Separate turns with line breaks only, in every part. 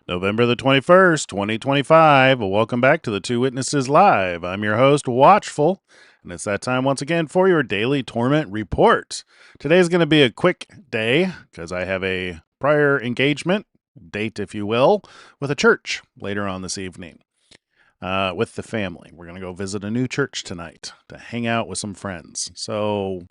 November the 21st, 2025. Welcome back to the Two Witnesses Live. I'm your host, Watchful, and it's that time once again for your daily Torment report. Today's going to be a quick day because I have a prior engagement, date if you will, with a church later on this evening with the family. We're going to go visit a new church tonight to hang out with some friends. So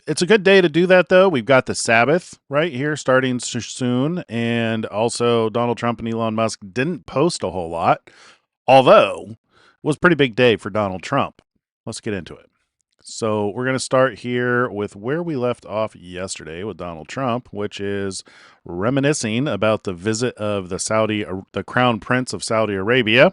it's a good day to do that, though. We've got the Sabbath right here starting soon. And also, Donald Trump and Elon Musk didn't post a whole lot, although it was a pretty big day for Donald Trump. Let's get into it. So we're going to start here with where we left off yesterday with Donald Trump, which is reminiscing about the visit of the Crown Prince of Saudi Arabia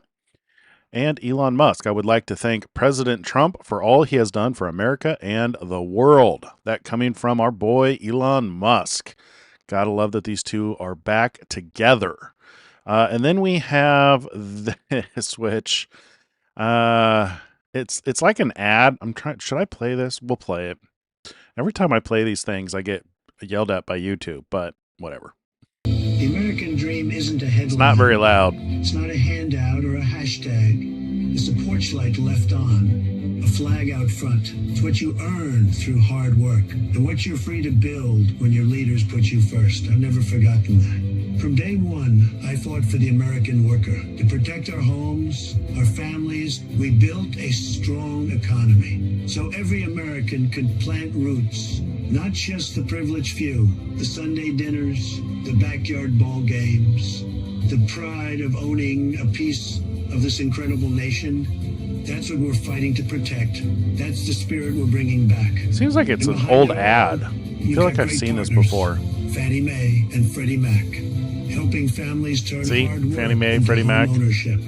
and Elon Musk. I would like to thank President Trump for all he has done for America and the world. That coming from our boy Elon Musk. Gotta love that these two are back together. And then we have this, which it's like an ad. Should I play this? We'll play it. Every time I play these things, I get yelled at by YouTube, but whatever.
The American dream isn't a headline.
It's not very loud.
It's not a handout or a hashtag. It's a porch light left on, a flag out front. It's what you earn through hard work and what you're free to build when your leaders put you first. I've never forgotten that. From day one, I fought for the American worker. To protect our homes, our families, we built a strong economy. So every American could plant roots, not just the privileged few, the Sunday dinners, the backyard ball games, the pride of owning a piece of this incredible nation. That's what we're fighting to protect. That's the spirit we're bringing back.
Seems like it's an old ad. I feel like I've seen this before.
Fannie Mae and Freddie Mac, helping families turn hard work
Fannie Mae,
into
Freddie Mac.
ownership,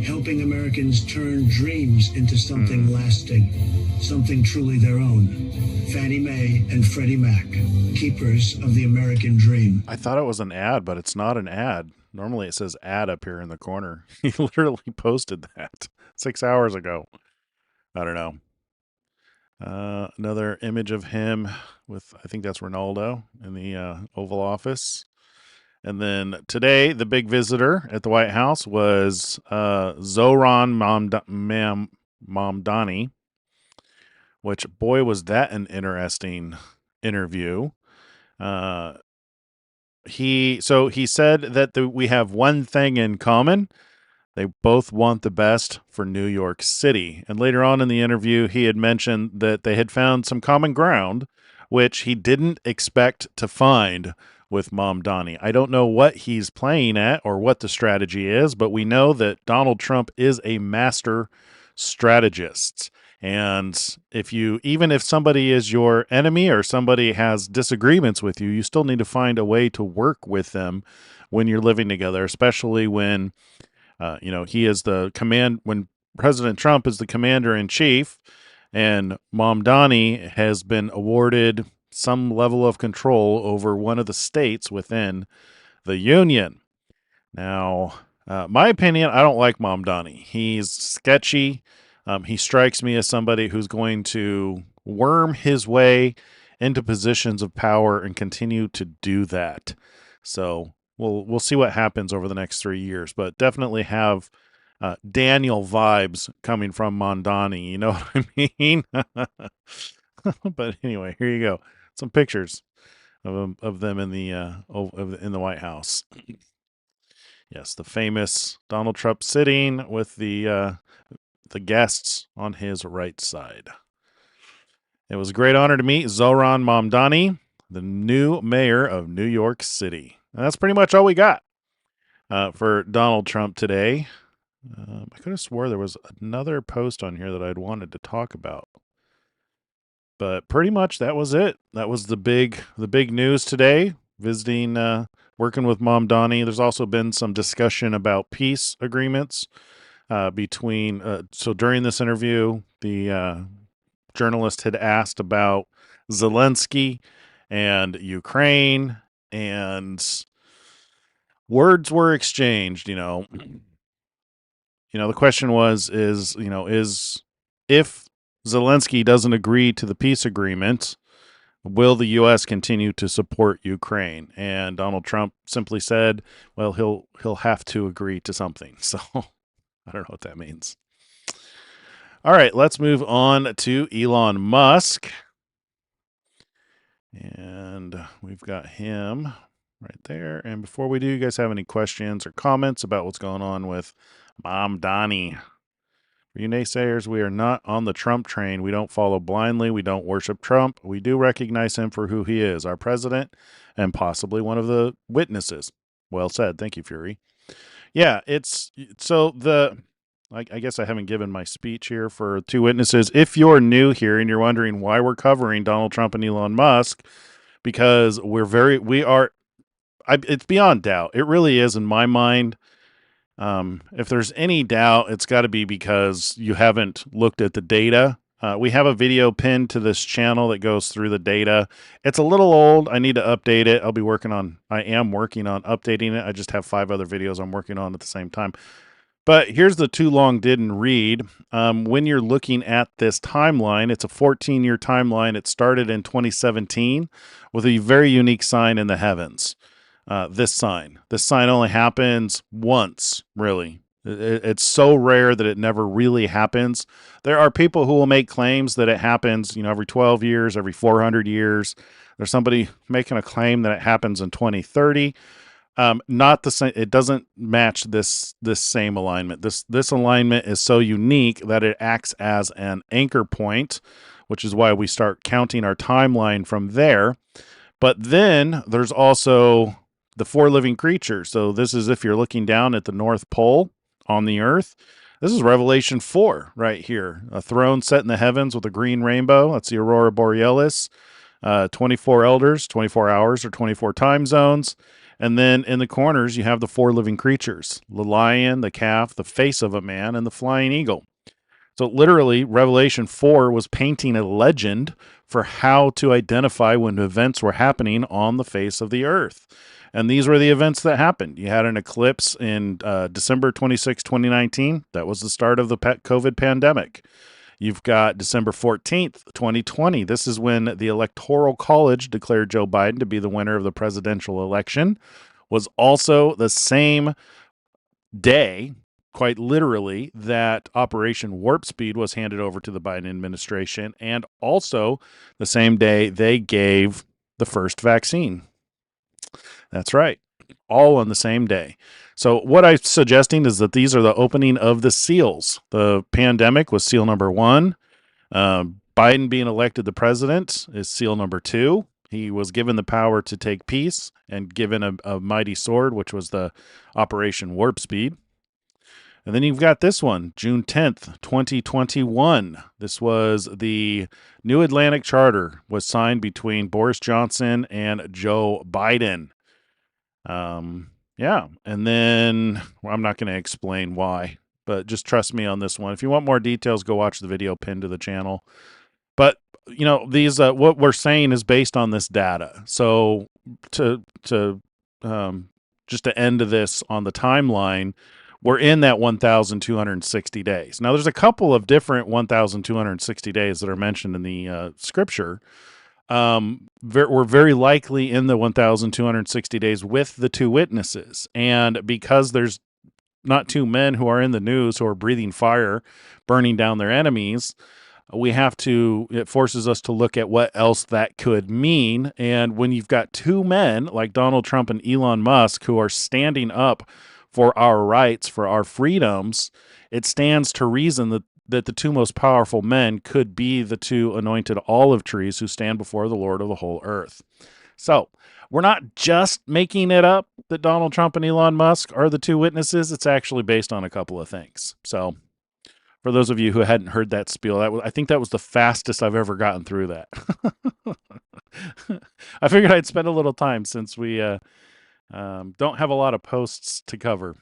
helping Americans turn dreams into something lasting, something truly their own. Fannie Mae and Freddie Mac, keepers of the American dream.
I thought it was an ad, but it's not an ad. Normally it says ad up here in the corner. He literally posted that 6 hours ago. I don't know. Another image of him with, I think that's Ronaldo in the Oval Office. And then today, the big visitor at the White House was Zohran Mamdani, which, boy, was that an interesting interview. He said that we have one thing in common. They both want the best for New York City. And later on in the interview, he had mentioned that they had found some common ground, which he didn't expect to find with Mamdani. I don't know what he's playing at or what the strategy is, but we know that Donald Trump is a master strategist. And even if somebody is your enemy or somebody has disagreements with you, you still need to find a way to work with them when you're living together, especially when he is when President Trump is the commander in chief and Mamdani has been awarded some level of control over one of the states within the union. Now, my opinion, I don't like Mamdani. He's sketchy. He strikes me as somebody who's going to worm his way into positions of power and continue to do that. So we'll see what happens over the next 3 years, but definitely have Daniel vibes coming from Mamdani. You know what I mean? But anyway, here you go. Some pictures of them in the White House. Yes, the famous Donald Trump sitting with the guests on his right side. It was a great honor to meet Zohran Mamdani, the new mayor of New York City. And that's pretty much all we got for Donald Trump today. I could have swore there was another post on here that I'd wanted to talk about. But pretty much that was it. That was the big news today, visiting, working with Mamdani. There's also been some discussion about peace agreements so during this interview, the journalist had asked about Zelensky and Ukraine, and words were exchanged. The question is if Zelensky doesn't agree to the peace agreement, will the U.S. continue to support Ukraine? And Donald Trump simply said, well, he'll have to agree to something. So I don't know what that means. All right, let's move on to Elon Musk. And we've got him right there. And before we do, you guys have any questions or comments about what's going on with Mom Donnie? For you naysayers, we are not on the Trump train. We don't follow blindly. We don't worship Trump. We do recognize him for who he is, our president, and possibly one of the witnesses. Well said. Thank you, Fury. Yeah, it's so I guess I haven't given my speech here for two witnesses. If you're new here and you're wondering why we're covering Donald Trump and Elon Musk, because it's beyond doubt. It really is in my mind. If there's any doubt, it's got to be because you haven't looked at the data. We have a video pinned to this channel that goes through the data. It's a little old. I need to update it. I am working on updating it. I just have 5 other videos I'm working on at the same time. But here's the too long didn't read. When you're looking at this timeline, it's a 14-year timeline. It started in 2017 with a very unique sign in the heavens. This sign only happens once, really. It's so rare that it never really happens. There are people who will make claims that it happens, every 12 years, every 400 years. There's somebody making a claim that it happens in 2030. Not the same. It doesn't match this same alignment. This alignment is so unique that it acts as an anchor point, which is why we start counting our timeline from there. But then there's also the 4 living creatures. So this is if you're looking down at the North Pole on the earth. This is Revelation 4 right here. A throne set in the heavens with a green rainbow. That's the Aurora Borealis. 24 elders, 24 hours or 24 time zones. And then in the corners, you have the 4 living creatures, the lion, the calf, the face of a man, and the flying eagle. So literally, Revelation 4 was painting a legend for how to identify when events were happening on the face of the earth. And these were the events that happened. You had an eclipse in December 26, 2019. That was the start of the COVID pandemic. You've got December 14th, 2020. This is when the Electoral College declared Joe Biden to be the winner of the presidential election. Was also the same day, quite literally, that Operation Warp Speed was handed over to the Biden administration, and also the same day they gave the first vaccine. That's right. All on the same day. So what I'm suggesting is that these are the opening of the seals. The pandemic was seal number 1. Biden being elected the president is seal number 2. He was given the power to take peace and given a mighty sword, which was the Operation Warp Speed. And then you've got this one, June 10th, 2021. This was the New Atlantic Charter was signed between Boris Johnson and Joe Biden. Yeah. And then I'm not going to explain why, but just trust me on this one. If you want more details, go watch the video pinned to the channel. But these what we're saying is based on this data. So to just to end this on the timeline, we're in that 1,260 days. Now, there's a couple of different 1,260 days that are mentioned in the scripture. We're very likely in the 1,260 days with the 2 witnesses. And because there's not 2 men who are in the news who are breathing fire, burning down their enemies, it forces us to look at what else that could mean. And when you've got 2 men like Donald Trump and Elon Musk who are standing up for our rights, for our freedoms, it stands to reason that the 2 most powerful men could be the 2 anointed olive trees who stand before the Lord of the whole earth. So we're not just making it up that Donald Trump and Elon Musk are the 2 witnesses. It's actually based on a couple of things. So for those of you who hadn't heard that spiel, I think that was the fastest I've ever gotten through that. I figured I'd spend a little time since we don't have a lot of posts to cover.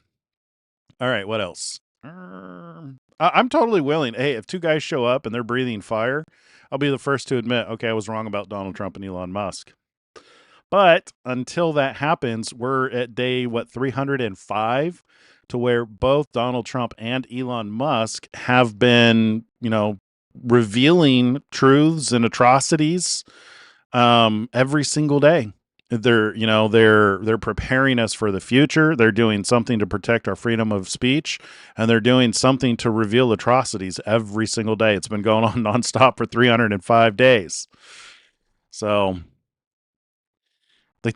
All right, what else? I'm totally willing. Hey, if 2 guys show up and they're breathing fire, I'll be the first to admit, okay, I was wrong about Donald Trump and Elon Musk. But until that happens, we're at day, 305, to where both Donald Trump and Elon Musk have been, revealing truths and atrocities every single day. They're preparing us for the future. They're doing something to protect our freedom of speech, and they're doing something to reveal atrocities every single day. It's been going on nonstop for 305 days. So the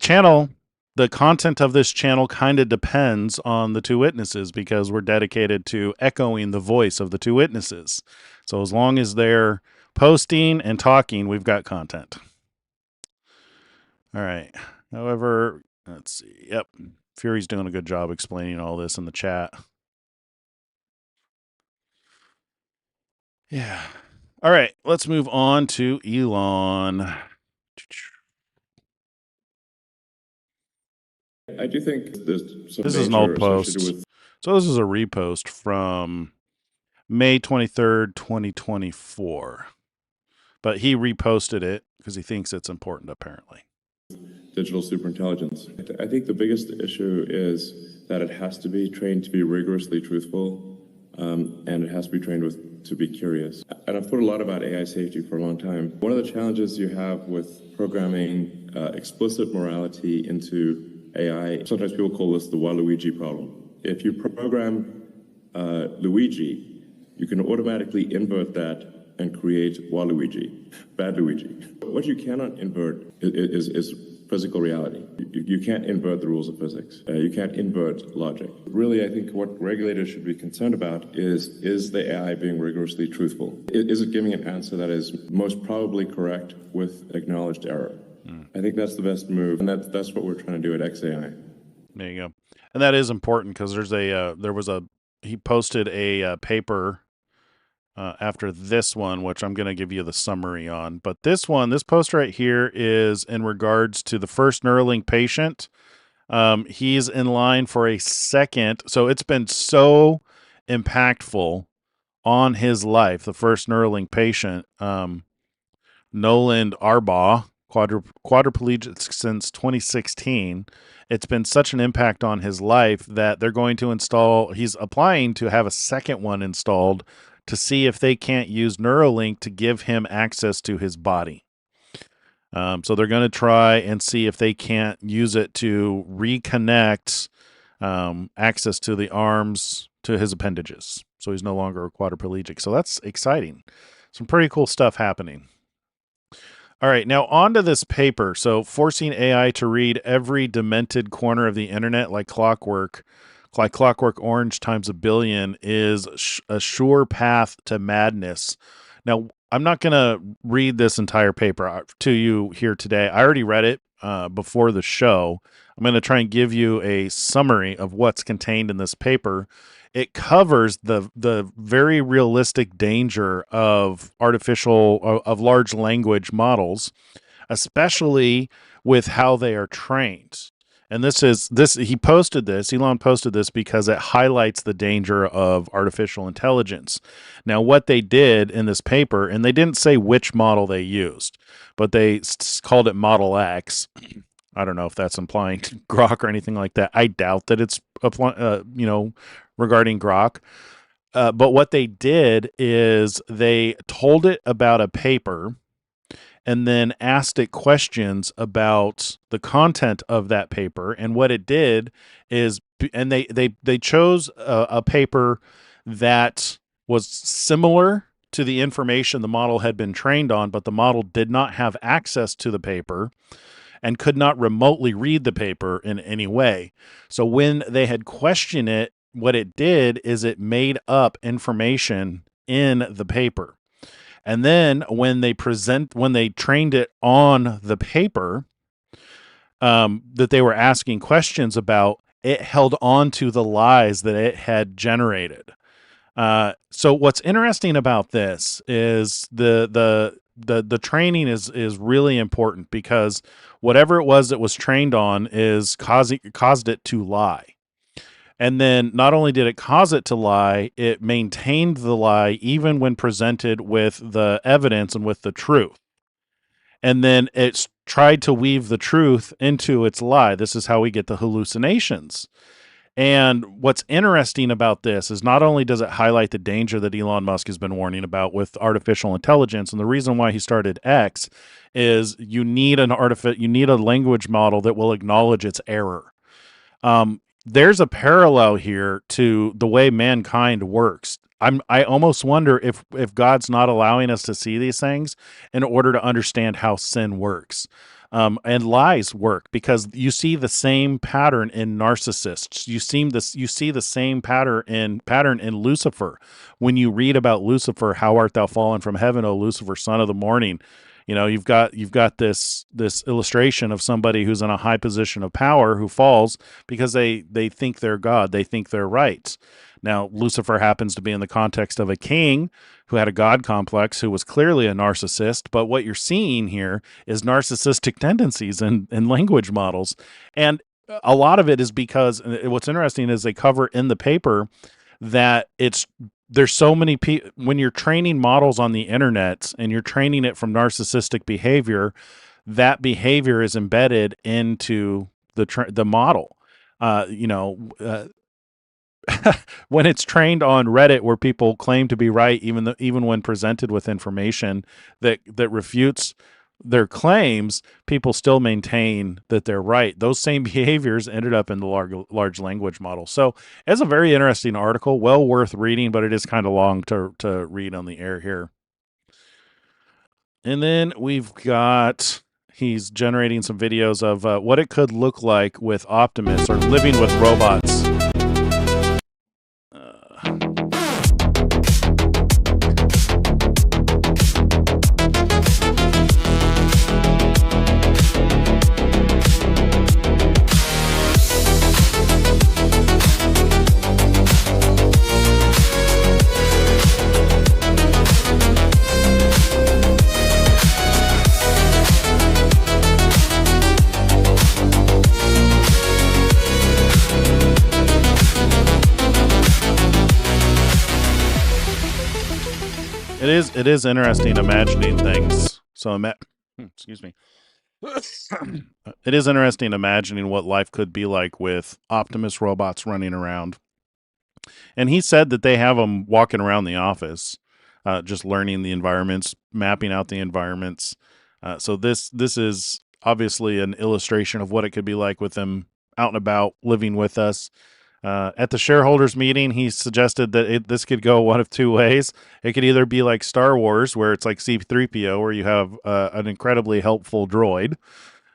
content of this channel kind of depends on the two witnesses, because we're dedicated to echoing the voice of the two witnesses. So as long as they're posting and talking, we've got content. All right. However, let's see. Yep. Fury's doing a good job explaining all this in the chat. Yeah. All right. Let's move on to Elon.
I do think there's some
This is an old post. So this is a repost from May 23rd, 2024. But he reposted it because he thinks it's important, apparently.
Digital superintelligence. I think the biggest issue is that it has to be trained to be rigorously truthful, and it has to be trained to be curious. And I've thought a lot about AI safety for a long time. One of the challenges you have with programming explicit morality into AI, sometimes people call this the Waluigi problem. If you program Luigi, you can automatically invert that and create Waluigi, bad Luigi. What you cannot invert is physical reality. You can't invert the rules of physics. You can't invert logic. Really, I think what regulators should be concerned about is the AI being rigorously truthful? Is it giving an answer that is most probably correct with acknowledged error? I think that's the best move, and that's what we're trying to do at XAI.
There you go. And that is important, because he posted a paper after this one, which I'm going to give you the summary on. But this post right here is in regards to the first Neuralink patient. He's in line for a second. So it's been so impactful on his life, the first Neuralink patient, Noland Arbaugh, quadriplegic since 2016. It's been such an impact on his life that they're going to he's applying to have a second one installed to see if they can't use Neuralink to give him access to his body. So they're going to try and see if they can't use it to reconnect access to the arms to his appendages. So he's no longer a quadriplegic. So that's exciting. Some pretty cool stuff happening. All right, now on to this paper. So forcing AI to read every demented corner of the internet like Clockwork Orange times a billion is a sure path to madness. Now, I'm not going to read this entire paper to you here today. I already read it before the show. I'm going to try and give you a summary of what's contained in this paper. It covers the very realistic danger of large language models, especially with how they are trained. And Elon posted this because it highlights the danger of artificial intelligence. Now, what they did in this paper, and they didn't say which model they used, but they called it Model X. I don't know if that's implying Grok or anything like that. I doubt that it's regarding Grok. But what they did is they told it about a paper and then asked it questions about the content of that paper. And what it did is, and they chose a paper that was similar to the information the model had been trained on, but the model did not have access to the paper and could not remotely read the paper in any way. So when they had questioned it, what it did is it made up information in the paper. And then when they trained it on the paper that they were asking questions about, it held on to the lies that it had generated. So what's interesting about this is the training is really important, because whatever it was that was trained on is caused it to lie. And then not only did it cause it to lie, it maintained the lie even when presented with the evidence and with the truth. And then it's tried to weave the truth into its lie. This is how we get the hallucinations. And what's interesting about this is not only does it highlight the danger that Elon Musk has been warning about with artificial intelligence, and the reason why he started X is you need a language model that will acknowledge its error. There's a parallel here to the way mankind works. I almost wonder if God's not allowing us to see these things in order to understand how sin works. And lies work because you see the same pattern in narcissists. You see the same pattern in Lucifer. When you read about Lucifer, how art thou fallen from heaven, O Lucifer, son of the morning? You know, you've got this illustration of somebody who's in a high position of power who falls because they think they're God, they think they're right. Now, Lucifer happens to be in the context of a king who had a God complex, who was clearly a narcissist. But what you're seeing here is narcissistic tendencies in language models. And a lot of it is because what's interesting is they cover in the paper that there's so many people when you're training models on the internet and you're training it from narcissistic behavior, that behavior is embedded into the model. When it's trained on Reddit, where people claim to be right, even when presented with information that refutes their claims, people still maintain that they're right. Those same behaviors ended up in the large language model. So it's a very interesting article, well worth reading, but it is kind of long to read on the air here. And then we've got he's generating some videos of what it could look like with Optimus or living with robots. It is interesting imagining things. So excuse me. It is interesting imagining what life could be like with Optimus robots running around. And he said that they have them walking around the office, just learning the environments, mapping out the environments. So this is obviously an illustration of what it could be like with them out and about, living with us. At the shareholders meeting, he suggested that this could go one of two ways. It could either be like Star Wars, where it's like C-3PO, where you have an incredibly helpful droid,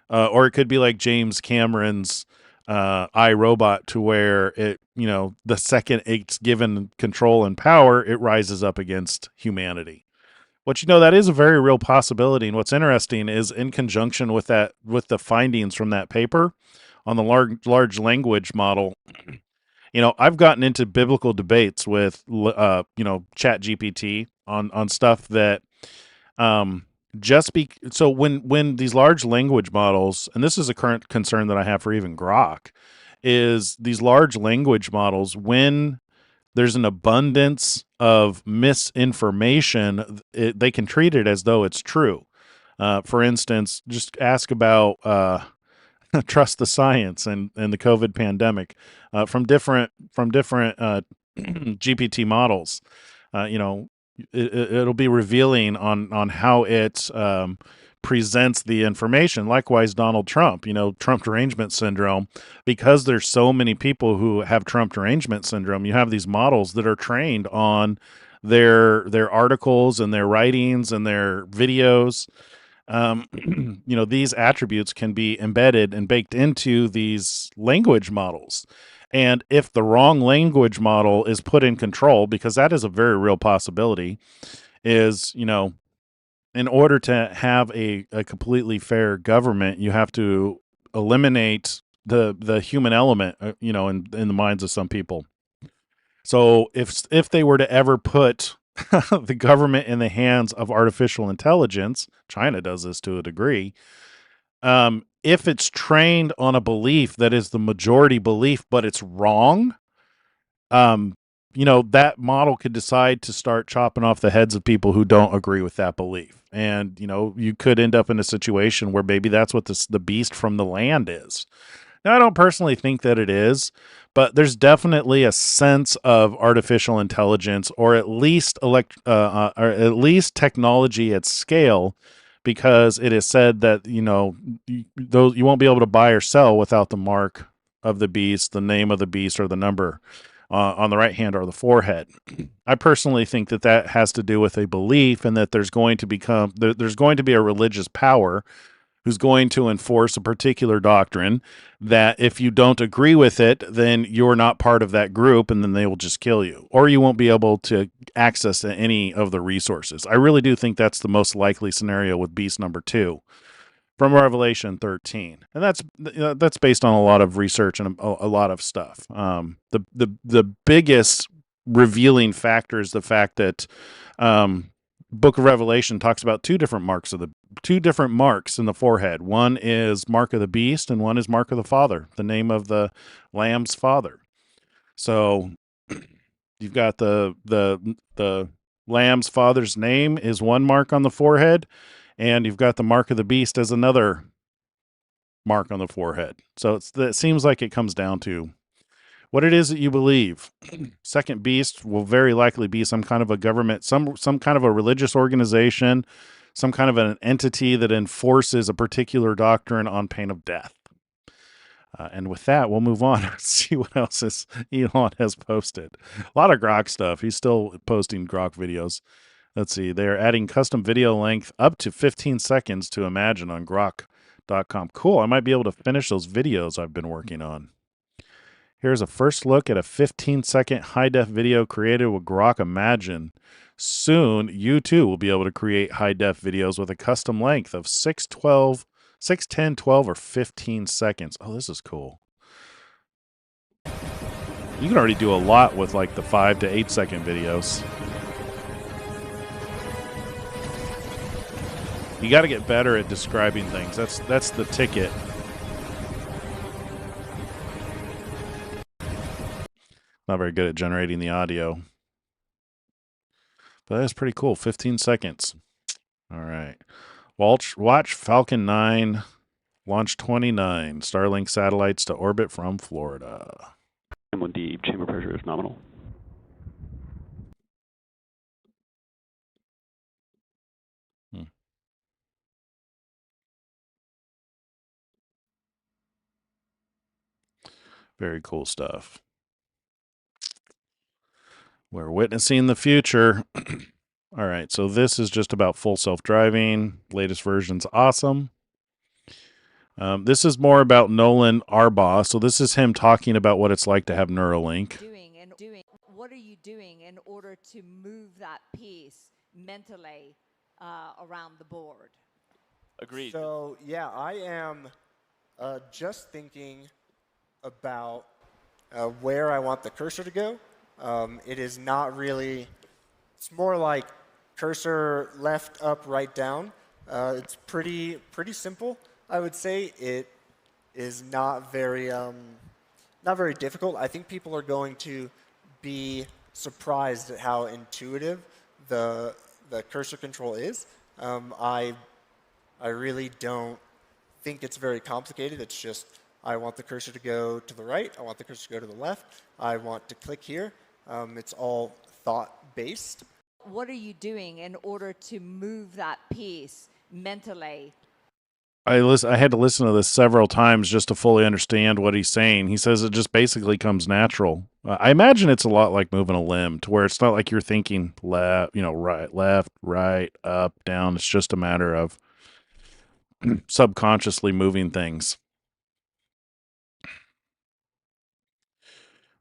or it could be like James Cameron's iRobot, to where the second it's given control and power, it rises up against humanity. But that is a very real possibility. And what's interesting is, in conjunction with the findings from that paper on the large language model, I've gotten into biblical debates with, Chat GPT on stuff that, so when these large language models, and this is a current concern that I have for even Grok, is these large language models, when there's an abundance of misinformation, they can treat it as though it's true. For instance, just ask about, trust the science and the COVID pandemic from different GPT models. It'll be revealing on how it presents the information. Likewise, Donald Trump, Trump derangement syndrome, because there's so many people who have Trump derangement syndrome. You have these models that are trained on their articles and their writings and their videos. These attributes can be embedded and baked into these language models. And if the wrong language model is put in control, because that is a very real possibility, is, in order to have a completely fair government, you have to eliminate the human element, in the minds of some people. So if they were to ever put the government in the hands of artificial intelligence, China does this to a degree, if it's trained on a belief that is the majority belief, but it's wrong, that model could decide to start chopping off the heads of people who don't agree with that belief. And, you could end up in a situation where maybe that's what the beast from the land is. Now, I don't personally think that it is, but there's definitely a sense of artificial intelligence, or at least or at least technology at scale, because it is said that those you won't be able to buy or sell without the mark of the beast, the name of the beast, or the number on the right hand or the forehead. I personally think that that has to do with a belief, and that there's going to there's going to be a religious power who's going to enforce a particular doctrine, that if you don't agree with it, then you're not part of that group, and then they will just kill you, or you won't be able to access any of the resources. I really do think that's the most likely scenario with beast number 2 from Revelation 13, and that's based on a lot of research and a lot of stuff. The biggest revealing factor is the fact that Book of Revelation talks about two different marks in the forehead. One is mark of the beast, and one is mark of the Father, the name of the Lamb's father. So you've got the Lamb's father's name is one mark on the forehead, and you've got the mark of the beast as another mark on the forehead. So it seems like it comes down to what it is that you believe. Second beast will very likely be some kind of a government, some kind of a religious organization, some kind of an entity that enforces a particular doctrine on pain of death. And with that, we'll move on and see what else Elon has posted. A lot of Grok stuff. He's still posting Grok videos. Let's see. They're adding custom video length up to 15 seconds to Imagine on Grok.com. Cool. I might be able to finish those videos I've been working on. Here's a first look at a 15-second high-def video created with Grok Imagine. Soon, you too will be able to create high-def videos with a custom length of 6, 10, 12, or 15 seconds. Oh, this is cool. You can already do a lot with like the 5 to 8 second videos. You got to get better at describing things. That's the ticket. Not very good at generating the audio. But that's pretty cool. 15 seconds. All right. Watch Falcon 9 launch 29 Starlink satellites to orbit from Florida.
And when the chamber pressure is nominal.
Very cool stuff. We're witnessing the future. All right, so this is just about full self-driving. Latest version's awesome. This is more about Nolan Arbaugh. So this is him talking about what it's like to have Neuralink.
What are you doing in order to move that piece mentally around the board?
Agreed.
So, yeah, I am just thinking about where I want the cursor to go. It is not really, it's more like cursor left, up, right, down. It's pretty simple, I would say. It is not very difficult. I think people are going to be surprised at how intuitive the cursor control is. I really don't think it's very complicated. It's just I want the cursor to go to the right. I want the cursor to go to the left. I want to click here. It's all thought-based.
What are you doing in order to move that piece mentally?
I had to listen to this several times just to fully understand what he's saying. He says it just basically comes natural. I imagine it's a lot like moving a limb, to where it's not like you're thinking right, left, right, up, down. It's just a matter of subconsciously moving things.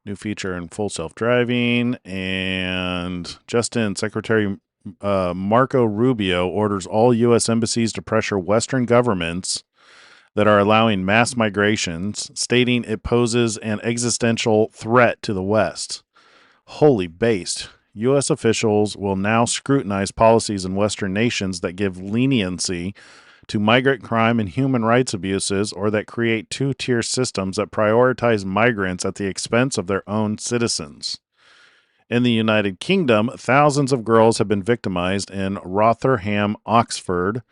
New feature in full self-driving, and Secretary Marco Rubio orders all U.S. embassies to pressure Western governments that are allowing mass migrations, stating it poses an existential threat to the West. Holy based. U.S. officials will now scrutinize policies in Western nations that give leniency to migrant crime and human rights abuses, or that create two-tier systems that prioritize migrants at the expense of their own citizens. In the United Kingdom, thousands of girls have been victimized in Rotherham, Oxford,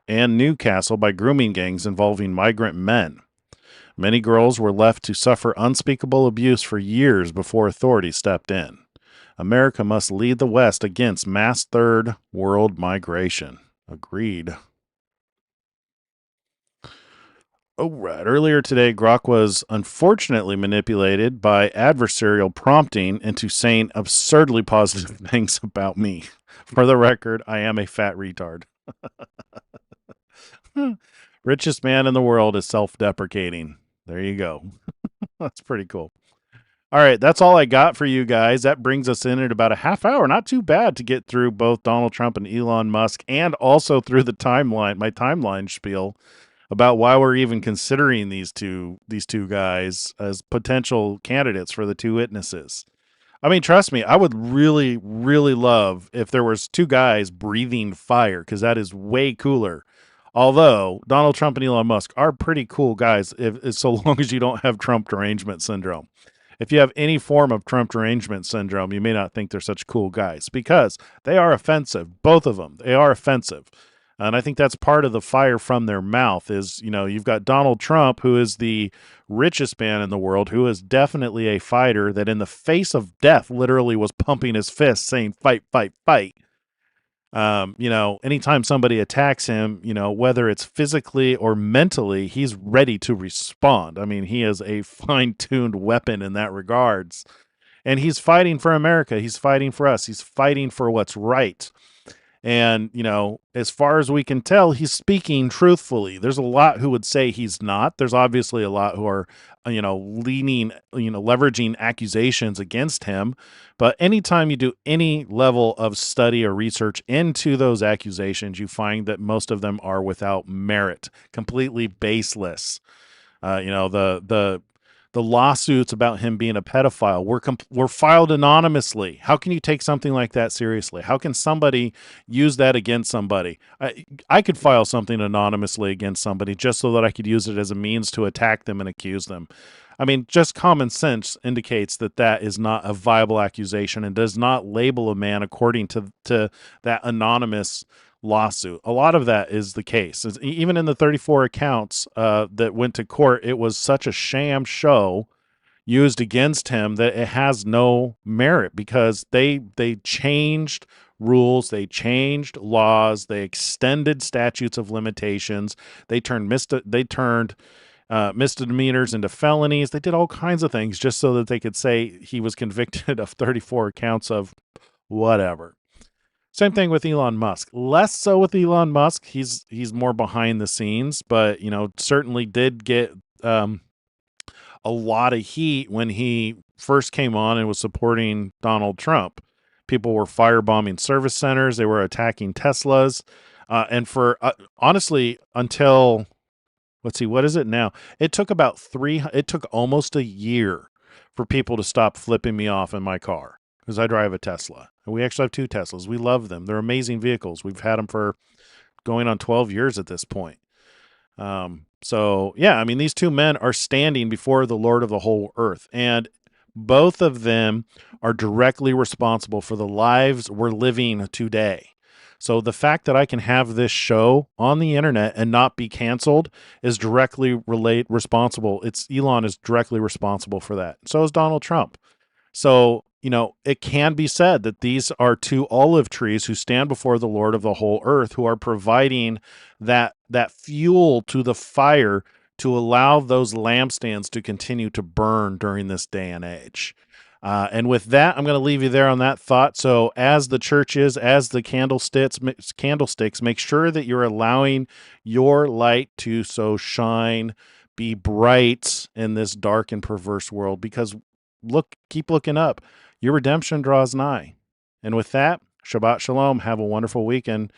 and Newcastle by grooming gangs involving migrant men. Many girls were left to suffer unspeakable abuse for years before authorities stepped in. America must lead the West against mass third world migration. Agreed. Oh, right. Earlier today, Grok was unfortunately manipulated by adversarial prompting into saying absurdly positive things about me. For the record, I am a fat retard. Richest man in the world is self-deprecating. There you go. That's pretty cool. All right, that's all I got for you guys. That brings us in at about a half hour. Not too bad to get through both Donald Trump and Elon Musk, and also through the timeline, my timeline spiel about why we're even considering these two guys as potential candidates for the two witnesses. I mean, trust me, I would really, really love if there was two guys breathing fire, because that is way cooler. Although Donald Trump and Elon Musk are pretty cool guys, if so long as you don't have Trump derangement syndrome. If you have any form of Trump derangement syndrome, you may not think they're such cool guys, because they are offensive. Both of them, they are offensive. And I think that's part of the fire from their mouth is, you've got Donald Trump, who is the richest man in the world, who is definitely a fighter that in the face of death literally was pumping his fist saying, fight, fight, fight. Anytime somebody attacks him, whether it's physically or mentally, he's ready to respond. I mean, he is a fine-tuned weapon in that regards. And he's fighting for America. He's fighting for us. He's fighting for what's right. And, as far as we can tell, he's speaking truthfully. There's a lot who would say he's not. There's obviously a lot who are, leveraging accusations against him. But anytime you do any level of study or research into those accusations, you find that most of them are without merit, completely baseless. The lawsuits about him being a pedophile were filed anonymously. How can you take something like that seriously? How can somebody use that against somebody? I could file something anonymously against somebody just so that I could use it as a means to attack them and accuse them. I mean, just common sense indicates that that is not a viable accusation and does not label a man according to that anonymous lawsuit. A lot of that is the case. Even in the 34 accounts that went to court, it was such a sham show used against him that it has no merit, because they changed rules, they changed laws, they extended statutes of limitations, they turned misdemeanors into felonies. They did all kinds of things just so that they could say he was convicted of 34 counts of whatever. Same thing with Elon Musk. Less so with Elon Musk. He's more behind the scenes, but certainly did get a lot of heat when he first came on and was supporting Donald Trump. People were firebombing service centers. They were attacking Teslas, and for honestly, until let's see, what is it now? It took It took almost a year for people to stop flipping me off in my car, because I drive a Tesla. And we actually have two Teslas. We love them. They're amazing vehicles. We've had them for going on 12 years at this point. So, yeah, I mean, these two men are standing before the Lord of the whole earth. And both of them are directly responsible for the lives we're living today. So the fact that I can have this show on the internet and not be canceled is directly responsible. Elon is directly responsible for that. So is Donald Trump. So, it can be said that these are two olive trees who stand before the Lord of the whole earth, who are providing that fuel to the fire to allow those lampstands to continue to burn during this day and age. And with that, I'm going to leave you there on that thought. So as the churches, as the candlesticks, make sure that you're allowing your light to so shine, be bright in this dark and perverse world, because keep looking up. Your redemption draws nigh. And with that, Shabbat Shalom. Have a wonderful weekend.